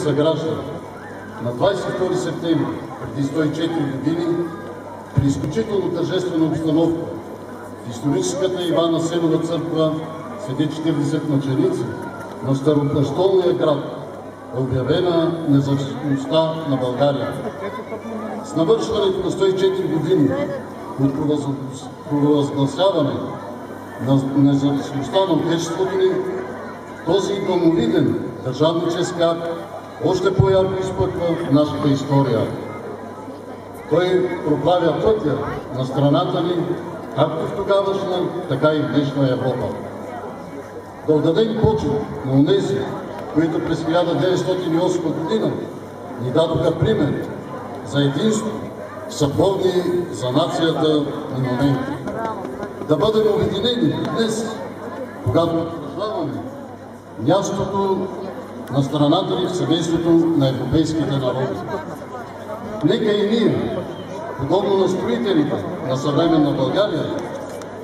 съграждани, на 22 септември преди 104 години, при изключително тържествена обстановка, в историческата Иван Асенова църква седи 40 мъченици на старопрестолния град е обявена независимостта на България. С навършването на 104 години от провъзгласяване на независимостта на Отечеството ни, този домовиден държавнически акт още по-ярко изпъква в нашата история. Той проправя пътя на страната ни, както в тогавашна, така и в днешна Европа. Да отдадем почет на онези, които през 1908 година ни дадоха пример за единство, съдбовни за нацията ни моменти. Да бъдем обединени днес, когато утвърждаваме мястото на страната ни в семейството на европейските народи. Нека и ние, подобно на строителите на съвременна България,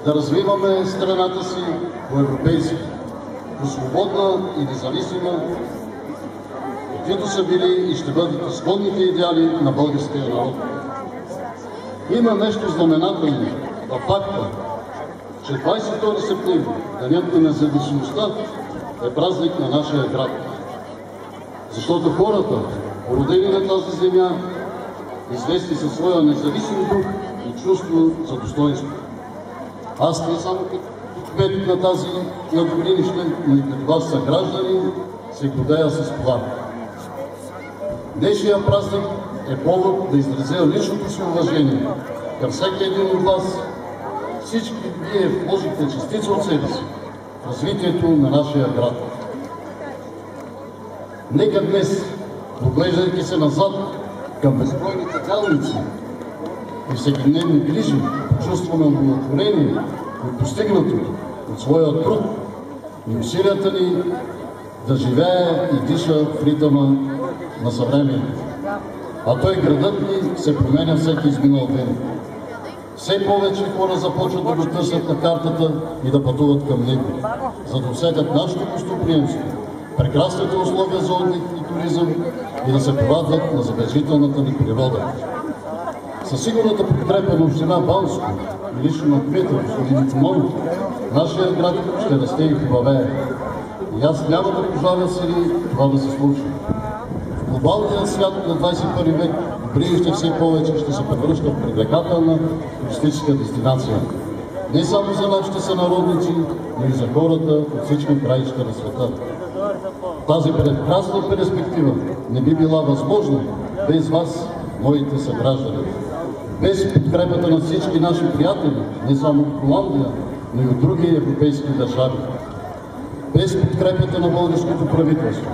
да развиваме страната си по-европейски, по-свободна и независима, каквито са били и ще бъдат изходните идеали на българския народ. Има нещо знаменателно във факта, че 22 септември, денят на независимостта, е празник на нашия град. Защото хората, родени на тази земя, известни със своя независим дух и чувство за достоинство. Аз не само като кмет на тази на Добринище, но и като вас съграждани, се гордея с това. Днешният празник е повод да изразя личното си уважение към всеки един от вас. Всички вие вложите частица от себе си в развитието на нашия град. Нека днес, поглеждайки се назад към безбройните делници и всекидневни грижи, чувстваме удовлетворение от постигнатото, от своя труд и усилията ни да живее и диша в ритъма на съвремието. А той, градът ни, се променя всеки изминал ден. Все повече хора започват да го търсят на картата и да пътуват към него, за да усетят нашето гостоприемство, прекрасните условия за отдих и туризъм и да се порадват на забележителната ни природа. Със сигурната подкрепа на община Банско и лично на кмета господин Тимонов, нашия град ще расте и хубавее. И аз няма да пожаля сили това да се случи. В глобалния свят на 21 век Добринище все повече ще се превръща в привлекателна туристическа дестинация. Не само за нашите сънародници, но и за хората от всички краища на света. Тази прекрасна перспектива не би била възможна без вас, моите съграждани. Без подкрепата на всички наши приятели, не само от Холандия, но и от други европейски държави. Без подкрепата на българското правителство,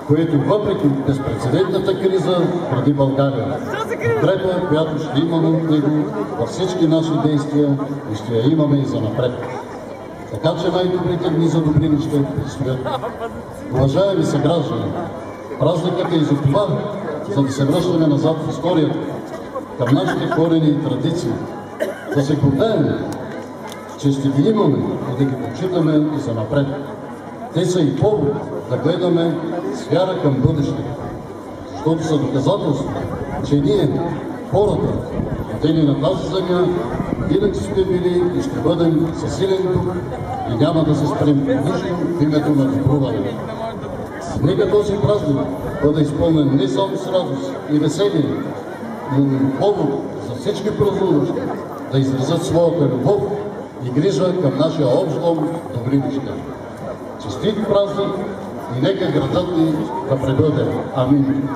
което въпреки безпрецедентната криза преди България, подкрепа, която ще имаме от него във всички наши действия и ще я имаме и занапред. Така че най-добрите дни за Добринище предстоят. Уважаеми съграждани, празникът е и за това, за да се връщаме назад в историята, към нашите корени и традиции, да се гордеем, че ще ги имаме и да ги почитаме и занапред. Те са и повод да гледаме с вяра към бъдещето, защото са доказателство, че ние, хората, родени на тази земя, винаги сме били и ще бъдем със силен дух и няма да се спрем нищо в името на добруване. Нека този празник бъде изпълнен не само с радост и веселие, но и повод за всички празнуващи да изразят своята любов и грижа към нашия общ дом Добринище. Честит празник и нека градът ни да пребъде. Амин.